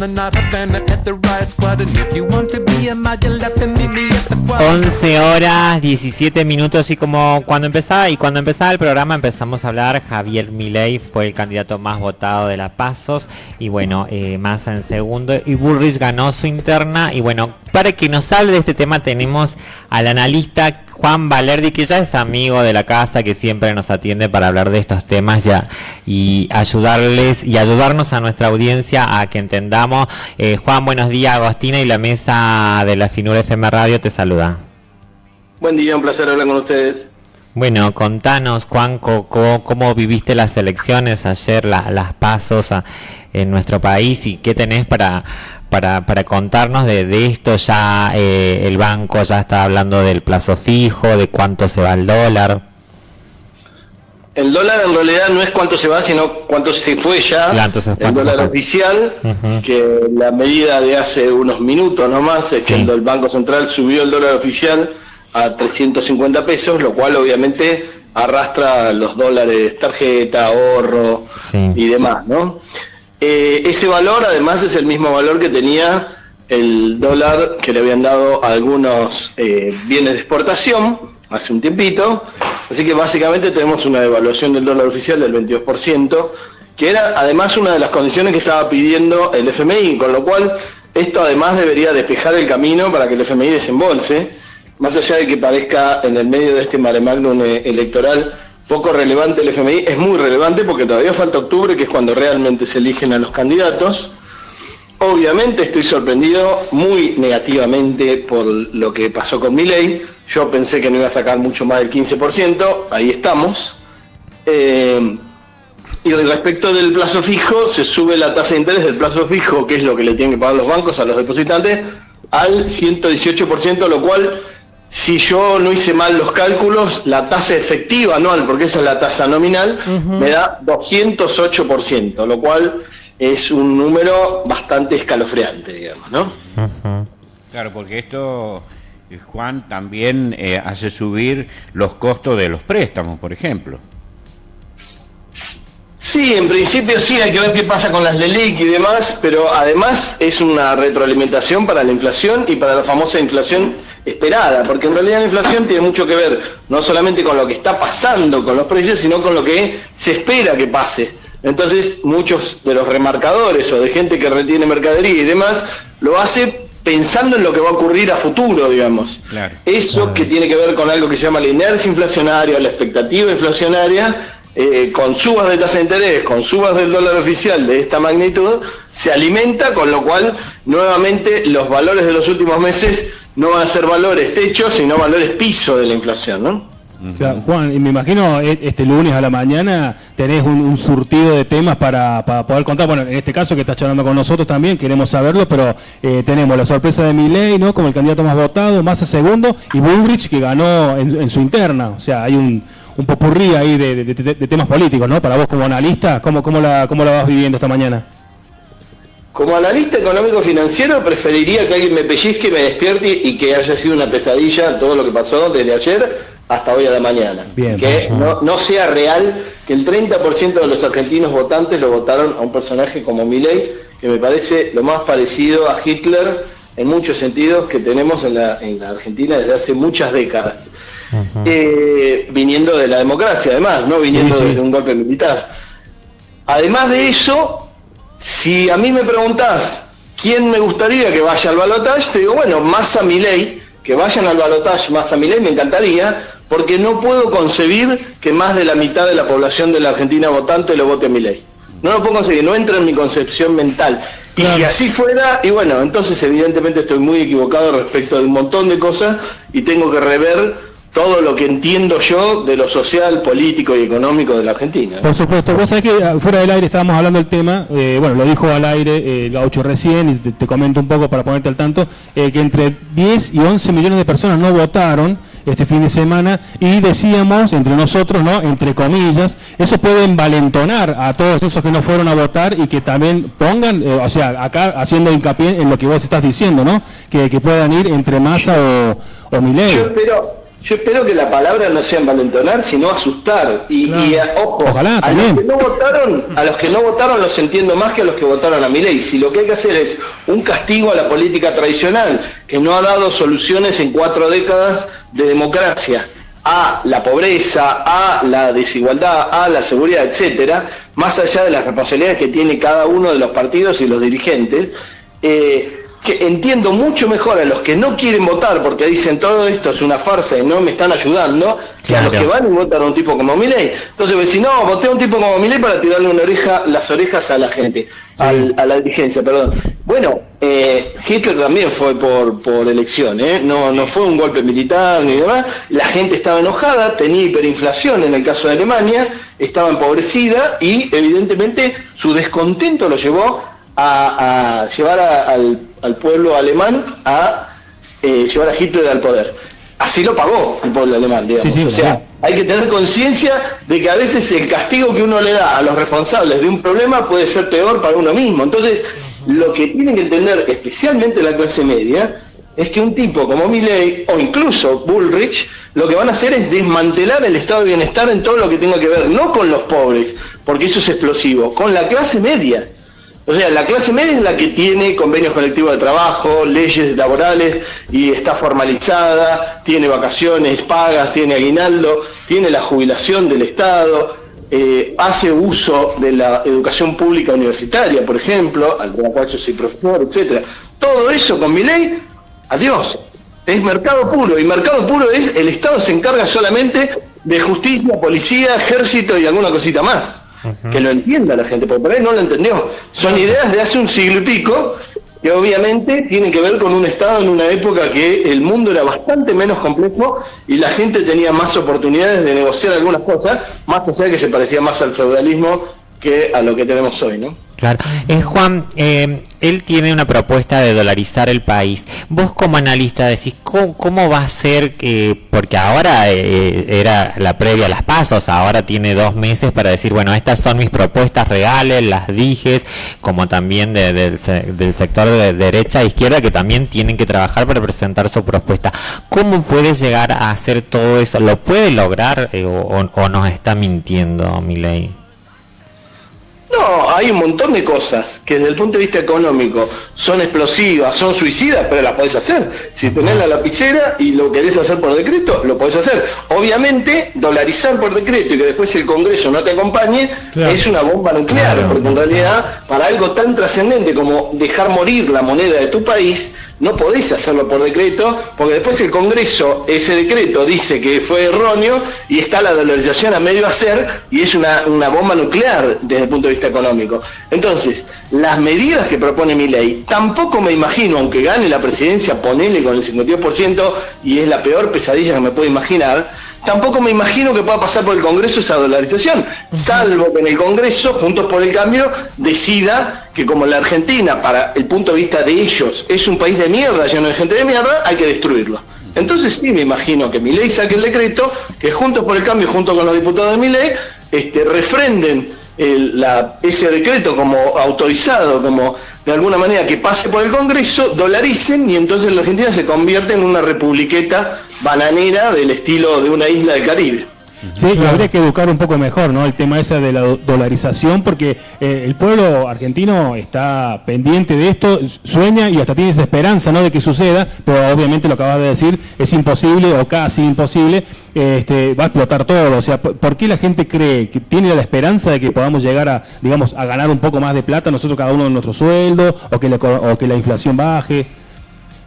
11 horas 17 minutos y cuando empezaba el programa empezamos a hablar. Javier Milei fue el candidato más votado de la PASOS y bueno, Massa en segundo y Bullrich ganó su interna. Y bueno, para que nos hable de este tema tenemos al analista Juan Valerdi, que ya es amigo de la casa, que siempre nos atiende para hablar de estos temas ya y ayudarnos a nuestra audiencia a que entendamos. Juan, buenos días. Agostina y la mesa de la Finur FM Radio te saluda. Buen día, un placer hablar con ustedes. Bueno, contanos, Juan, cómo viviste las elecciones ayer, las pasos en nuestro país, y qué tenés para contarnos de esto. Ya el banco ya está hablando del plazo fijo, de cuánto se va el dólar. El dólar en realidad no es cuánto se va, sino cuánto se fue ya. El dólar oficial, que la medida de hace unos minutos nomás es que el Banco Central subió el dólar oficial a 350 pesos, lo cual obviamente arrastra los dólares tarjeta, ahorro y demás, ¿no? Ese valor además es el mismo valor que tenía el dólar que le habían dado a algunos bienes de exportación hace un tiempito, así que básicamente tenemos una devaluación del dólar oficial del 22%, que era además una de las condiciones que estaba pidiendo el FMI, con lo cual esto además debería despejar el camino para que el FMI desembolse, más allá de que parezca en el medio de este mare magnum electoral poco relevante. El FMI es muy relevante porque todavía falta octubre, que es cuando realmente se eligen a los candidatos. Obviamente estoy sorprendido muy negativamente por lo que pasó con Milei. Yo pensé que no iba a sacar mucho más del 15%, ahí estamos. Y respecto del plazo fijo, se sube la tasa de interés del plazo fijo, que es lo que le tienen que pagar los bancos a los depositantes, al 118%, lo cual, si yo no hice mal los cálculos, la tasa efectiva anual, porque esa es la tasa nominal, me da 208%, lo cual es un número bastante escalofriante, digamos, ¿no? Claro, porque esto, Juan, también hace subir los costos de los préstamos, por ejemplo. Sí, en principio sí, hay que ver qué pasa con las LELIQ y demás, pero además es una retroalimentación para la inflación y para la famosa inflación esperada, porque en realidad la inflación tiene mucho que ver no solamente con lo que está pasando con los precios, sino con lo que se espera que pase. Entonces muchos de los remarcadores o de gente que retiene mercadería y demás lo hace pensando en lo que va a ocurrir a futuro, digamos. Claro. Eso que tiene que ver con algo que se llama la inercia inflacionaria, la expectativa inflacionaria, con subas de tasa de interés, con subas del dólar oficial de esta magnitud, se alimenta, con lo cual nuevamente los valores de los últimos meses no van a ser valores techo, sino valores piso de la inflación, ¿no? Claro, Juan, y me imagino este lunes a la mañana tenés un surtido de temas para poder contar. Bueno, en este caso que estás charlando con nosotros también queremos saberlo, pero tenemos la sorpresa de Milei, ¿no?, como el candidato más votado, Massa segundo, y Bullrich, que ganó en su interna. O sea, hay un popurrí ahí de temas políticos, ¿no? Para vos como analista, ¿cómo la vas viviendo esta mañana? Como analista económico financiero preferiría que alguien me pellizque, me despierte y que haya sido una pesadilla todo lo que pasó desde ayer hasta hoy a la mañana. Bien, que no sea real que el 30% de los argentinos votantes lo votaron a un personaje como Milei, que me parece lo más parecido a Hitler en muchos sentidos que tenemos en la Argentina desde hace muchas décadas. Viniendo de la democracia, además, no viniendo desde un golpe militar. Además de eso, si a mí me preguntás quién me gustaría que vaya al balotaje, te digo, bueno, Massa, Milei, que vayan al balotaje Massa, Milei, me encantaría, porque no puedo concebir que más de la mitad de la población de la Argentina votante lo vote a Milei. No lo puedo conseguir, no entra en mi concepción mental. Y si así fuera, y bueno, entonces evidentemente estoy muy equivocado respecto de un montón de cosas y tengo que rever todo lo que entiendo yo de lo social, político y económico de la Argentina. Por supuesto, vos sabés que fuera del aire estábamos hablando del tema, bueno, lo dijo al aire el Gaucho recién, y te comento un poco para ponerte al tanto, que entre 10 y 11 millones de personas no votaron este fin de semana, y decíamos entre nosotros, ¿no?, entre comillas, eso puede envalentonar a todos esos que no fueron a votar y que también pongan, o sea, acá haciendo hincapié en lo que vos estás diciendo, ¿no?, que puedan ir entre Massa o Milei. Yo espero que la palabra no sea envalentonar, sino asustar. Y ojo, ojalá, a los que no votaron los entiendo más que a los que votaron a Milei. Si lo que hay que hacer es un castigo a la política tradicional, que no ha dado soluciones en 4 décadas de democracia, a la pobreza, a la desigualdad, a la seguridad, etcétera, más allá de las responsabilidades que tiene cada uno de los partidos y los dirigentes, que entiendo mucho mejor a los que no quieren votar porque dicen todo esto es una farsa y no me están ayudando, que a los que van y votan a un tipo como Milei. Entonces, pues, si no, voté a un tipo como Milei para tirarle las orejas a la gente, a la dirigencia, perdón. Bueno, Hitler también fue por elección, no fue un golpe militar ni demás. La gente estaba enojada, tenía hiperinflación en el caso de Alemania, estaba empobrecida y evidentemente su descontento lo llevó a llevar al pueblo alemán a llevar a Hitler al poder. Así lo pagó el pueblo alemán, digamos. O sea, hay que tener conciencia de que a veces el castigo que uno le da a los responsables de un problema puede ser peor para uno mismo. Entonces, lo que tienen que entender, especialmente la clase media, es que un tipo como Milei o incluso Bullrich lo que van a hacer es desmantelar el estado de bienestar en todo lo que tenga que ver, no con los pobres, porque eso es explosivo, con la clase media. O sea, la clase media es la que tiene convenios colectivos de trabajo, leyes laborales y está formalizada, tiene vacaciones pagas, tiene aguinaldo, tiene la jubilación del Estado, hace uso de la educación pública universitaria, por ejemplo, de la cual yo soy profesor, etcétera. Todo eso con Milei, adiós, es mercado puro, y mercado puro es el Estado se encarga solamente de justicia, policía, ejército y alguna cosita más. Que lo entienda la gente, porque por ahí no lo entendió. Son ideas de hace un siglo y pico que obviamente tienen que ver con un Estado en una época que el mundo era bastante menos complejo y la gente tenía más oportunidades de negociar algunas cosas, más allá de que se parecía más al feudalismo que a lo que tenemos hoy, ¿no? Claro. Juan, él tiene una propuesta de dolarizar el país. Vos como analista decís, ¿cómo va a ser? Porque ahora era la previa a las pasos, ahora tiene 2 meses para decir, bueno, estas son mis propuestas reales, las dije, como también del sector de derecha e izquierda, que también tienen que trabajar para presentar su propuesta. ¿Cómo puede llegar a hacer todo eso? ¿Lo puede lograr o nos está mintiendo Milei? No, hay un montón de cosas que desde el punto de vista económico son explosivas, son suicidas, pero las podés hacer. Si tenés la lapicera y lo querés hacer por decreto, lo podés hacer. Obviamente, dolarizar por decreto y que después el Congreso no te acompañe, claro, es una bomba nuclear, porque en realidad, para algo tan trascendente como dejar morir la moneda de tu país, no podés hacerlo por decreto, porque después el Congreso, ese decreto dice que fue erróneo y está la dolarización a medio hacer y es una bomba nuclear desde el punto de vista económico. Entonces, las medidas que propone Milei, tampoco me imagino, aunque gane la presidencia, ponele con el 52% y es la peor pesadilla que me puedo imaginar, tampoco me imagino que pueda pasar por el Congreso esa dolarización, salvo que en el Congreso, Juntos por el Cambio, decida que como la Argentina, para el punto de vista de ellos, es un país de mierda, lleno de gente de mierda, hay que destruirlo. Entonces sí me imagino que Milei saque el decreto, que Juntos por el Cambio, junto con los diputados de Milei, refrenden ese decreto como autorizado, como de alguna manera que pase por el Congreso, dolaricen y entonces la Argentina se convierte en una republiqueta bananera del estilo de una isla del Caribe. Sí, y habría que educar un poco mejor, ¿no? El tema ese de la dolarización, porque el pueblo argentino está pendiente de esto, sueña y hasta tiene esa esperanza, ¿no?, de que suceda, pero obviamente lo que acabas de decir es imposible o casi imposible, va a explotar todo. O sea, ¿por qué la gente cree que tiene la esperanza de que podamos llegar a, digamos, a ganar un poco más de plata nosotros cada uno de nuestro sueldo, o que la inflación baje?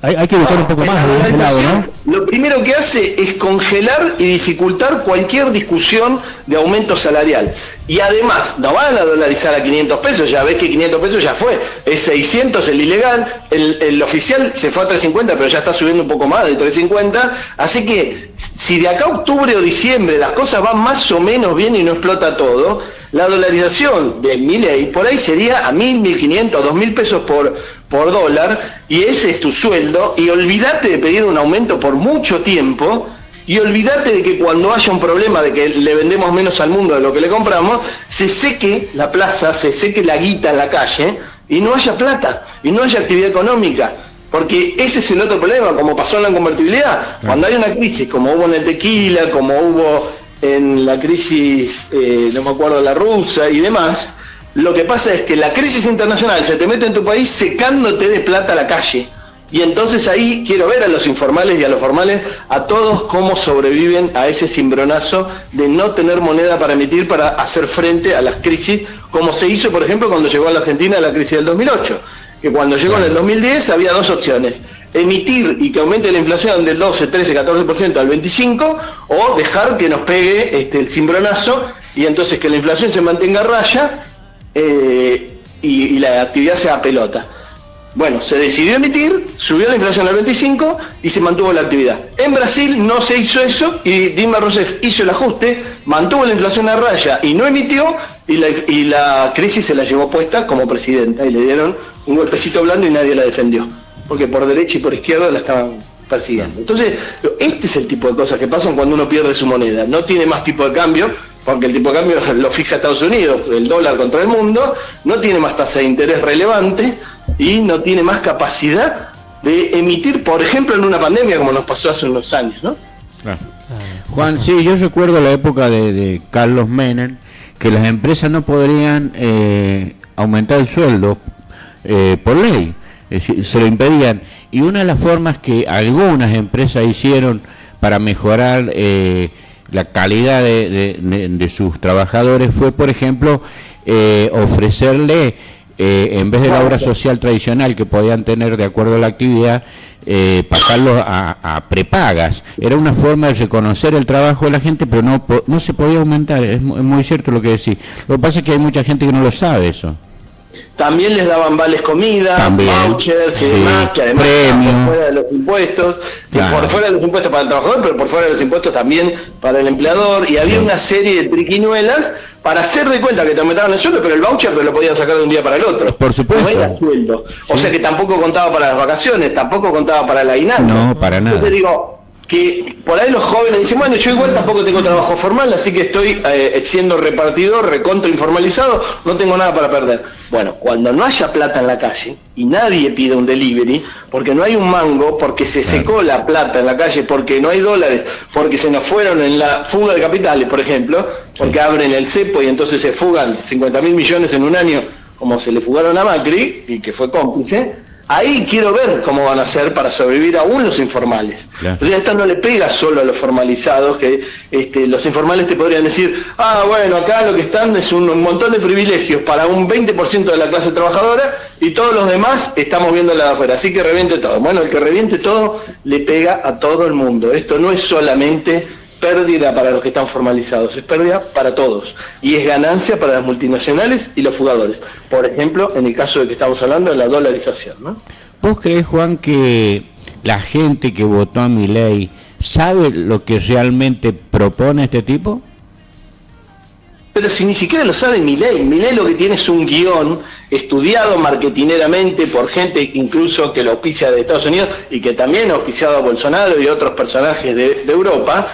Hay que buscar un poco más de ese lado, ¿no? Lo primero que hace es congelar y dificultar cualquier discusión de aumento salarial. Y además, no van a dolarizar a 500 pesos, ya ves que 500 pesos ya fue. Es 600 el ilegal, el oficial se fue a 350, pero ya está subiendo un poco más de 350. Así que, si de acá a octubre o diciembre las cosas van más o menos bien y no explota todo, la dolarización de Milei por ahí sería a 1.000, 1.500, 2.000 pesos por dólar, y ese es tu sueldo, y olvídate de pedir un aumento por mucho tiempo, y olvídate de que cuando haya un problema de que le vendemos menos al mundo de lo que le compramos, se seque la plaza, se seque la guita en la calle, y no haya plata, y no haya actividad económica. Porque ese es el otro problema, como pasó en la convertibilidad. Cuando hay una crisis, como hubo en el tequila, como hubo en la crisis, no me acuerdo, la rusa y demás, lo que pasa es que la crisis internacional se te mete en tu país secándote de plata a la calle. Y entonces ahí quiero ver a los informales y a los formales, a todos cómo sobreviven a ese cimbronazo de no tener moneda para emitir para hacer frente a las crisis, como se hizo, por ejemplo, cuando llegó a la Argentina la crisis del 2008. Que cuando llegó en el 2010 había dos opciones: emitir y que aumente la inflación del 12, 13, 14% al 25%, o dejar que nos pegue el cimbronazo y entonces que la inflación se mantenga a raya y la actividad sea pelota. Bueno, se decidió emitir, subió la inflación al 25% y se mantuvo la actividad. En Brasil no se hizo eso y Dilma Rousseff hizo el ajuste, mantuvo la inflación a raya y no emitió, y la crisis se la llevó puesta como presidenta y le dieron un golpecito blando y nadie la defendió, porque por derecha y por izquierda la estaban persiguiendo. Entonces, este es el tipo de cosas que pasan cuando uno pierde su moneda. No tiene más tipo de cambio, porque el tipo de cambio lo fija Estados Unidos, el dólar contra el mundo, no tiene más tasa de interés relevante y no tiene más capacidad de emitir, por ejemplo, en una pandemia como nos pasó hace unos años, ¿no? Claro. Juan, sí, yo recuerdo la época de Carlos Menem, que las empresas no podrían aumentar el sueldo por ley, es decir, se lo impedían, y una de las formas que algunas empresas hicieron para mejorar la calidad de sus trabajadores fue, por ejemplo, ofrecerle, en vez de la obra social tradicional que podían tener de acuerdo a la actividad, pasarlos a prepagas. Era una forma de reconocer el trabajo de la gente, pero no se podía aumentar. Es muy cierto lo que decís. Lo que pasa es que hay mucha gente que no lo sabe eso. También les daban vales comida, vouchers y demás, que además estaban por fuera de los impuestos, por fuera de los impuestos para el trabajador, pero por fuera de los impuestos también para el empleador, y había una serie de triquiñuelas para hacer de cuenta que te aumentaban el sueldo, pero el voucher te lo podían sacar de un día para el otro. Por supuesto. No era sueldo. O sea que tampoco contaba para las vacaciones, tampoco contaba para el aguinaldo. No, para nada. Entonces digo, que por ahí los jóvenes dicen, bueno, yo igual tampoco tengo trabajo formal, así que estoy siendo repartidor, recontra informalizado, no tengo nada para perder. Bueno, cuando no haya plata en la calle y nadie pide un delivery, porque no hay un mango, porque se secó la plata en la calle, porque no hay dólares, porque se nos fueron en la fuga de capitales, por ejemplo, porque abren el cepo y entonces se fugan 50.000 millones en un año, como se le fugaron a Macri, y que fue cómplice. Ahí quiero ver cómo van a hacer para sobrevivir aún los informales. Claro. O sea, esto no le pega solo a los formalizados, que los informales te podrían decir, bueno, acá lo que están es un montón de privilegios para un 20% de la clase trabajadora y todos los demás estamos viendo la de afuera, así que reviente todo. Bueno, el que reviente todo le pega a todo el mundo. Esto no es solamente pérdida para los que están formalizados, es pérdida para todos y es ganancia para las multinacionales y los fugadores. Por ejemplo, en el caso de que estamos hablando de la dolarización, ¿no? ¿Vos creés, Juan, que la gente que votó a Milei sabe lo que realmente propone este tipo? Pero si ni siquiera lo sabe Milei lo que tiene es un guión estudiado marketineramente por gente incluso que lo auspicia de Estados Unidos y que también ha auspiciado a Bolsonaro y otros personajes de Europa,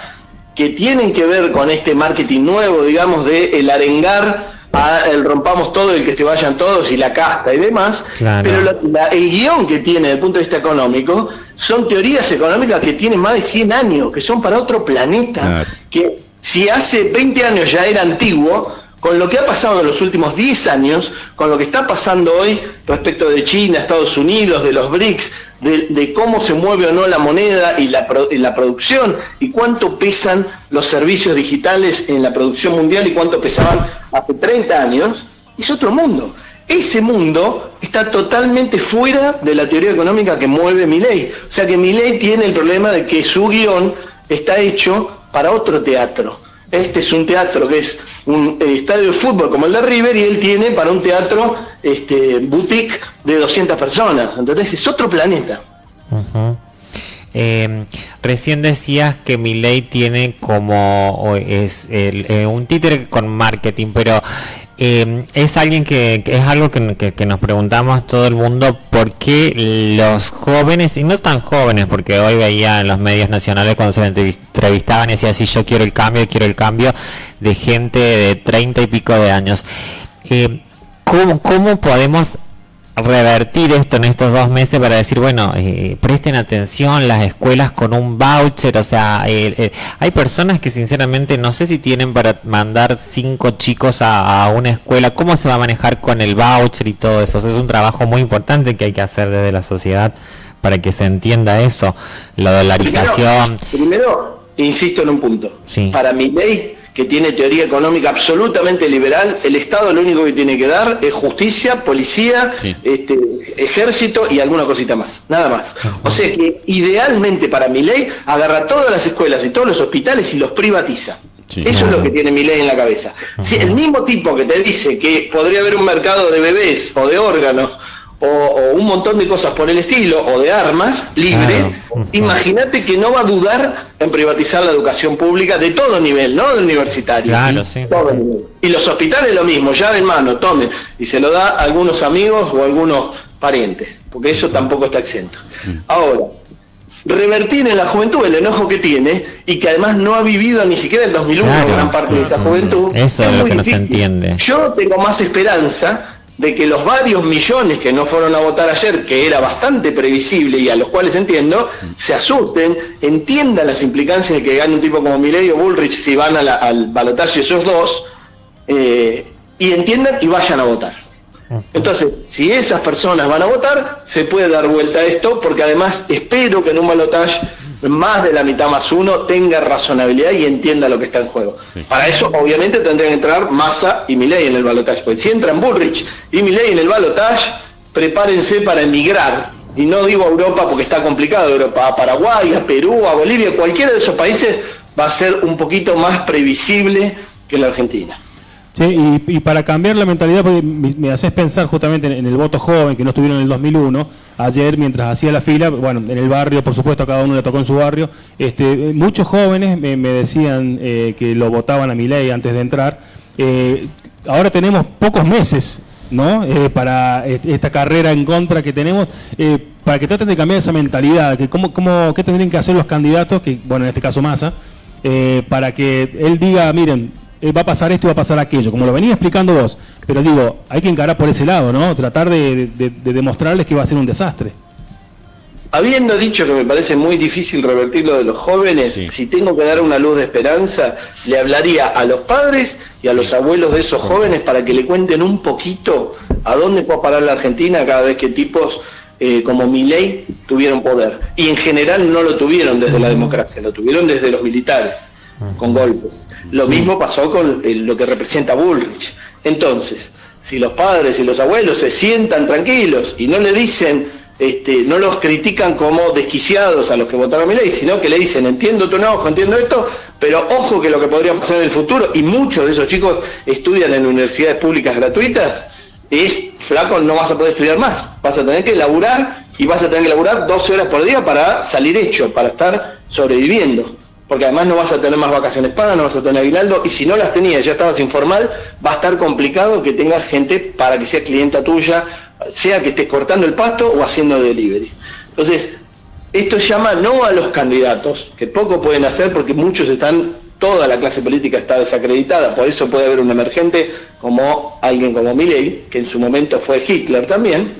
que tienen que ver con este marketing nuevo, digamos, de el arengar a el rompamos todo, el que se vayan todos y la casta y demás. Claro. Pero el guión que tiene desde el punto de vista económico son teorías económicas que tienen más de 100 años, que son para otro planeta, claro. Que si hace 20 años ya era antiguo, con lo que ha pasado en los últimos 10 años, con lo que está pasando hoy respecto de China, Estados Unidos, de los BRICS, de cómo se mueve o no la moneda y la producción, y cuánto pesan los servicios digitales en la producción mundial y cuánto pesaban hace 30 años, es otro mundo. Ese mundo está totalmente fuera de la teoría económica que mueve Milei. O sea que Milei tiene el problema de que su guión está hecho para otro teatro. Este es un teatro que es un estadio de fútbol como el de River y él tiene para un teatro boutique de 200 personas. Entonces es otro planeta. Uh-huh. Recién decías que Milei tiene como un títere con marketing, pero es alguien que es algo que nos preguntamos todo el mundo, ¿por qué los jóvenes, y no tan jóvenes, porque hoy veía en los medios nacionales cuando se le entrevistaban y decía, sí, yo quiero el cambio de gente de 30 y pico de años, ¿cómo podemos revertir esto en estos 2 meses para decir, bueno, presten atención las escuelas con un voucher, o sea, hay personas que sinceramente no sé si tienen para mandar 5 chicos a una escuela, cómo se va a manejar con el voucher y todo eso. O sea, es un trabajo muy importante que hay que hacer desde la sociedad para que se entienda eso, la dolarización. Primero insisto en un punto, sí. Para Milei, que tiene teoría económica absolutamente liberal, el Estado lo único que tiene que dar es justicia, policía, sí. Ejército y alguna cosita más, nada más. O sea que idealmente para Milei agarra todas las escuelas y todos los hospitales y los privatiza. Sí. Eso es lo que tiene Milei en la cabeza. Si el mismo tipo que te dice que podría haber un mercado de bebés o de órganos o un montón de cosas por el estilo, o de armas libre, imagínate que no va a dudar en privatizar la educación pública de todo nivel, no el universitario. Claro, sí. Todo nivel. Y los hospitales lo mismo, llave en mano, tomen, y se lo da a algunos amigos o a algunos parientes, porque eso tampoco está exento. Ahora, revertir en la juventud el enojo que tiene y que además no ha vivido ni siquiera el 2001 gran parte de esa juventud, eso es lo que no se entiende. Yo tengo más esperanza de que los varios millones que no fueron a votar ayer, que era bastante previsible y a los cuales entiendo, se asusten, entiendan las implicancias de que gane un tipo como Milei o Bullrich si van al balotaje esos dos, y entiendan y vayan a votar. Entonces, si esas personas van a votar, se puede dar vuelta a esto, porque además espero que en un balotaje más de la mitad más uno tenga razonabilidad y entienda lo que está en juego. Sí. Para eso, obviamente, tendrían que entrar Massa y Milei en el balotaje, porque si entran Bullrich y Milei en el balotaje, prepárense para emigrar. Y no digo a Europa porque está complicado, Europa, a Paraguay, a Perú, a Bolivia, cualquiera de esos países va a ser un poquito más previsible que la Argentina. Sí, y para cambiar la mentalidad, porque me haces pensar justamente en el voto joven que no estuvieron en el 2001, ayer mientras hacía la fila, bueno, en el barrio, por supuesto, a cada uno le tocó en su barrio, muchos jóvenes me decían que lo votaban a Milei antes de entrar. Ahora tenemos pocos meses, ¿no? Para esta carrera en contra que tenemos, para que traten de cambiar esa mentalidad, que ¿qué tendrían que hacer los candidatos, que bueno, en este caso Massa, para que él diga, miren, va a pasar esto y va a pasar aquello, como lo venía explicando vos, pero digo, hay que encarar por ese lado, ¿no? Tratar de demostrarles que va a ser un desastre. Habiendo dicho que me parece muy difícil revertir lo de los jóvenes, sí. Si tengo que dar una luz de esperanza, le hablaría a los padres y a los abuelos de esos jóvenes para que le cuenten un poquito a dónde fue a parar la Argentina cada vez que tipos como Milei tuvieron poder. Y en general no lo tuvieron desde la democracia, lo tuvieron desde los militares, con golpes. Lo mismo pasó con lo que representa Bullrich. Entonces, si los padres y los abuelos se sientan tranquilos y no le dicen, no los critican como desquiciados a los que votaron a Milei, sino que le dicen, entiendo tu enojo, entiendo esto, pero ojo que lo que podría pasar en el futuro, y muchos de esos chicos estudian en universidades públicas gratuitas, es, flaco, no vas a poder estudiar más, vas a tener que laburar, y vas a tener que laburar 12 horas por día para salir hecho, para estar sobreviviendo. Porque además no vas a tener más vacaciones pagas, no vas a tener aguinaldo, y si no las tenías, ya estabas informal, va a estar complicado que tengas gente para que sea clienta tuya, sea que estés cortando el pasto o haciendo delivery. Entonces, esto llama no a los candidatos, que poco pueden hacer porque muchos toda la clase política está desacreditada, por eso puede haber un emergente como alguien como Milei, que en su momento fue Hitler también.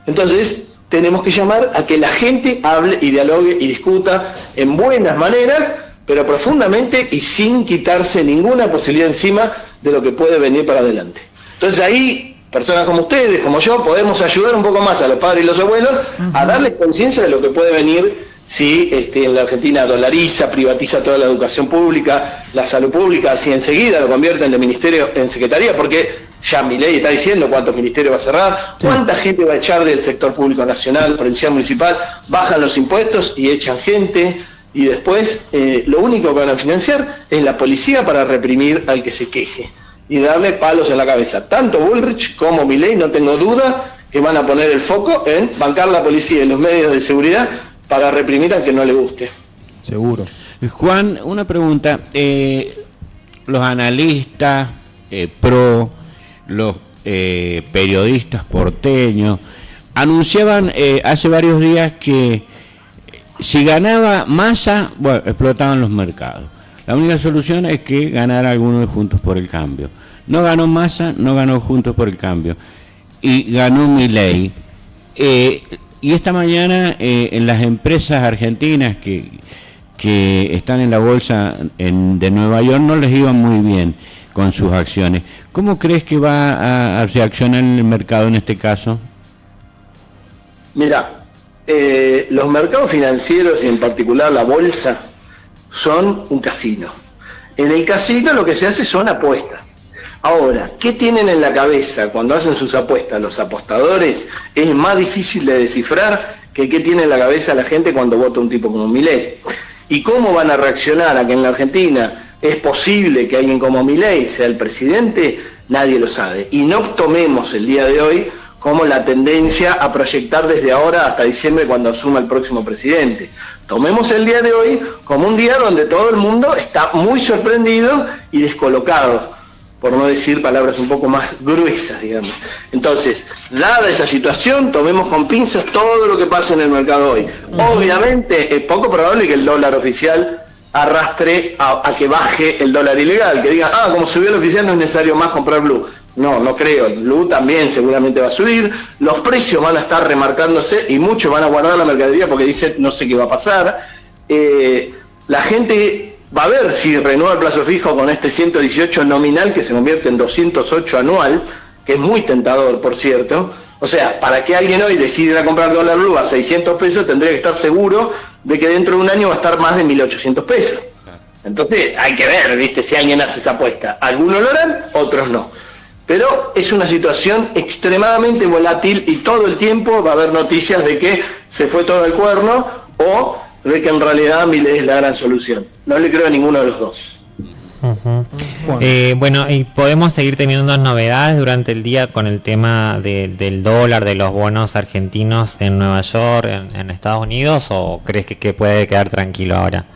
Entonces, tenemos que llamar a que la gente hable y dialogue y discuta en buenas maneras, pero profundamente y sin quitarse ninguna posibilidad encima de lo que puede venir para adelante. Entonces ahí, personas como ustedes, como yo, podemos ayudar un poco más a los padres y los abuelos a darles conciencia de lo que puede venir si en la Argentina dolariza, privatiza toda la educación pública, la salud pública, si enseguida lo convierten de ministerio en secretaría, porque ya Milei está diciendo cuántos ministerios va a cerrar, cuánta gente va a echar del sector público nacional, provincial, municipal, bajan los impuestos y echan gente. Y después lo único que van a financiar es la policía para reprimir al que se queje y darle palos en la cabeza. Tanto Bullrich como Milei, no tengo duda, que van a poner el foco en bancar la policía y los medios de seguridad para reprimir al que no le guste. Seguro. Juan, una pregunta. Los analistas los periodistas porteños anunciaban hace varios días que si ganaba Massa, bueno, explotaban los mercados. La única solución es que ganara alguno de Juntos por el Cambio. No ganó Massa, no ganó Juntos por el Cambio. Y ganó Milei. Y esta mañana en las empresas argentinas que están en la bolsa de Nueva York no les iba muy bien con sus acciones. ¿Cómo crees que va a reaccionar el mercado en este caso? Mira, los mercados financieros y en particular la bolsa son un casino. En el casino lo que se hace son apuestas. Ahora, ¿qué tienen en la cabeza cuando hacen sus apuestas los apostadores? Es más difícil de descifrar que qué tiene en la cabeza la gente cuando vota un tipo como Milei. ¿Y cómo van a reaccionar a que en la Argentina es posible que alguien como Milei sea el presidente? Nadie lo sabe. Y no tomemos el día de hoy como la tendencia a proyectar desde ahora hasta diciembre cuando asuma el próximo presidente. Tomemos el día de hoy como un día donde todo el mundo está muy sorprendido y descolocado, por no decir palabras un poco más gruesas, digamos. Entonces, dada esa situación, tomemos con pinzas todo lo que pasa en el mercado hoy. Obviamente, es poco probable que el dólar oficial arrastre a que baje el dólar ilegal, que diga, como subió el oficial no es necesario más comprar blue. No creo. El blue también seguramente va a subir, los precios van a estar remarcándose y muchos van a guardar la mercadería porque dicen, no sé qué va a pasar. La gente va a ver si renueva el plazo fijo con este 118 nominal que se convierte en 208 anual, que es muy tentador, por cierto. O sea, para que alguien hoy decida ir a comprar dólar blue a 600 pesos, tendría que estar seguro de que dentro de un año va a estar más de 1.800 pesos. Entonces, hay que ver, ¿viste? Si alguien hace esa apuesta. Algunos lo harán, otros no. Pero es una situación extremadamente volátil y todo el tiempo va a haber noticias de que se fue todo el cuerno o de que en realidad Milei es la gran solución. No le creo a ninguno de los dos. Bueno, y podemos seguir teniendo novedades durante el día con el tema del dólar, de los bonos argentinos en Nueva York, en Estados Unidos, o crees que puede quedar tranquilo ahora?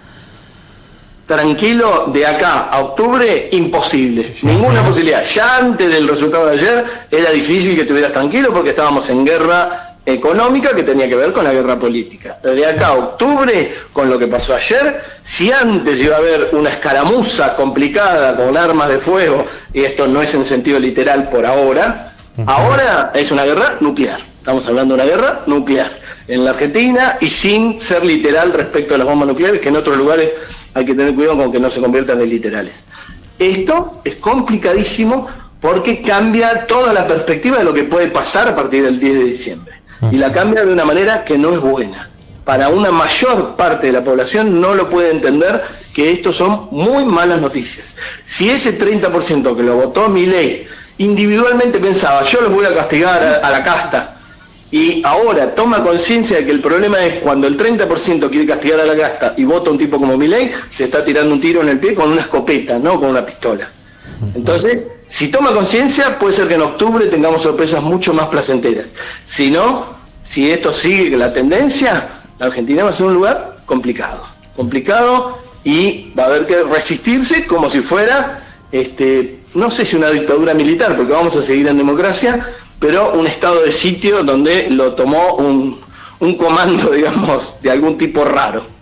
Tranquilo, de acá a octubre, imposible. Ninguna posibilidad. Ya antes del resultado de ayer era difícil que estuvieras tranquilo porque estábamos en guerra económica que tenía que ver con la guerra política. De acá a octubre, con lo que pasó ayer, si antes iba a haber una escaramuza complicada con armas de fuego, y esto no es en sentido literal por ahora, ahora es una guerra nuclear. Estamos hablando de una guerra nuclear en la Argentina y sin ser literal respecto a las bombas nucleares, que en otros lugares hay que tener cuidado con que no se conviertan en literales. Esto es complicadísimo porque cambia toda la perspectiva de lo que puede pasar a partir del 10 de diciembre. Y la cambia de una manera que no es buena. Para una mayor parte de la población no lo puede entender que esto son muy malas noticias. Si ese 30% que lo votó Milei individualmente pensaba, yo los voy a castigar a la casta, y ahora toma conciencia de que el problema es cuando el 30% quiere castigar a la casta y vota un tipo como Milei, se está tirando un tiro en el pie con una escopeta, no con una pistola. Entonces, si toma conciencia, puede ser que en octubre tengamos sorpresas mucho más placenteras. Si no, si esto sigue la tendencia, la Argentina va a ser un lugar complicado y va a haber que resistirse como si fuera, no sé si una dictadura militar, porque vamos a seguir en democracia, pero un estado de sitio donde lo tomó un comando, digamos, de algún tipo raro.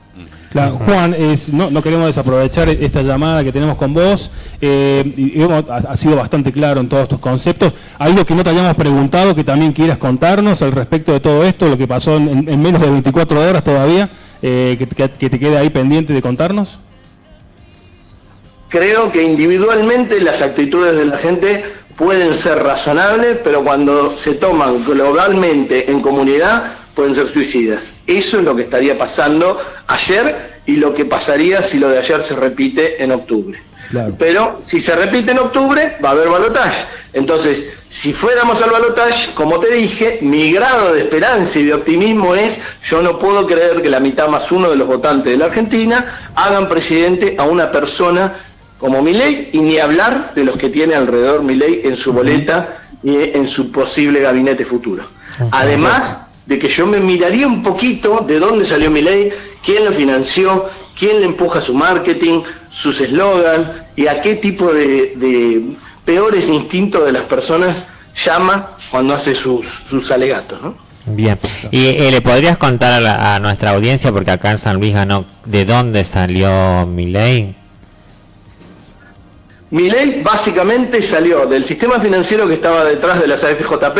Claro, Juan, no queremos desaprovechar esta llamada que tenemos con vos, ha sido bastante claro en todos estos conceptos. Algo que no te hayamos preguntado, que también quieras contarnos al respecto de todo esto, lo que pasó en menos de 24 horas todavía, que te quede ahí pendiente de contarnos. Creo que individualmente las actitudes de la gente pueden ser razonables, pero cuando se toman globalmente en comunidad, pueden ser suicidas. Eso es lo que estaría pasando ayer y lo que pasaría si lo de ayer se repite en octubre. Claro. Pero si se repite en octubre, va a haber balotaje. Entonces, si fuéramos al balotaje, como te dije, mi grado de esperanza y de optimismo es, yo no puedo creer que la mitad más uno de los votantes de la Argentina hagan presidente a una persona como Milei, y ni hablar de los que tiene alrededor Milei en su boleta y en su posible gabinete futuro. Además de que yo me miraría un poquito de dónde salió Milei, quién lo financió, quién le empuja su marketing, sus eslogan y a qué tipo de peores instintos de las personas llama cuando hace sus alegatos, ¿no? Bien, y le podrías contar a nuestra audiencia, porque acá en San Luis ganó, ¿de dónde salió Milei? Milei básicamente salió del sistema financiero que estaba detrás de las AFJP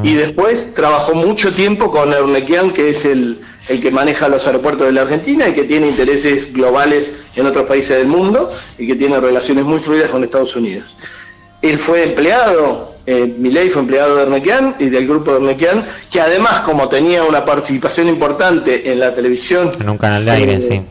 y después trabajó mucho tiempo con Eurnequian, que es el que maneja los aeropuertos de la Argentina y que tiene intereses globales en otros países del mundo y que tiene relaciones muy fluidas con Estados Unidos. Él fue empleado, Milei fue empleado de Eurnequian y del grupo de Eurnequian, que además, como tenía una participación importante en la televisión... En un canal de aire, sí.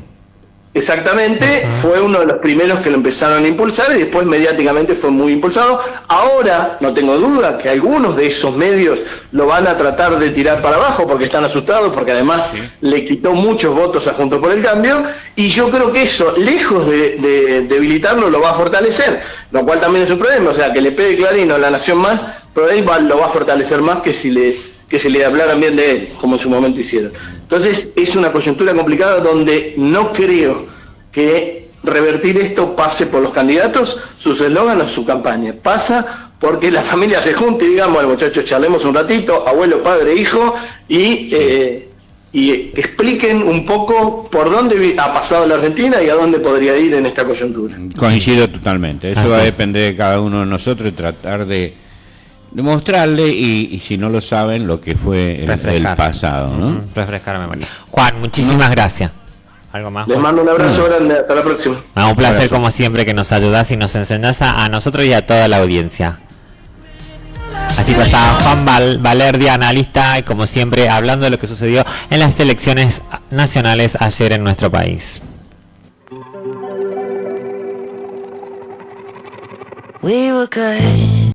Exactamente, fue uno de los primeros que lo empezaron a impulsar y después mediáticamente fue muy impulsado. Ahora, no tengo duda que algunos de esos medios lo van a tratar de tirar para abajo porque están asustados, porque además le quitó muchos votos a Juntos por el Cambio, y yo creo que eso, lejos de debilitarlo, lo va a fortalecer, lo cual también es un problema. O sea, que le pegue Clarín o La Nación Más, pero ahí lo va a fortalecer más que si le hablaran bien de él, como en su momento hicieron. Entonces es una coyuntura complicada donde no creo que revertir esto pase por los candidatos, sus eslóganes o su campaña. Pasa porque la familia se junte y digamos, bueno, muchachos, charlemos un ratito, abuelo, padre, hijo, y expliquen un poco por dónde ha pasado la Argentina y a dónde podría ir en esta coyuntura. Coincido totalmente. Eso va a depender de cada uno de nosotros y tratar de mostrarle y si no lo saben, lo que fue el pasado, ¿no? Refrescar la memoria. Juan, muchísimas gracias. ¿Algo más? Les mando un abrazo grande, hasta la próxima. Un placer como siempre que nos ayudás y nos enseñás a nosotros y a toda la audiencia. Así pasaba Juan Valerdi, analista, y como siempre hablando de lo que sucedió en las elecciones nacionales ayer en nuestro país. We were good.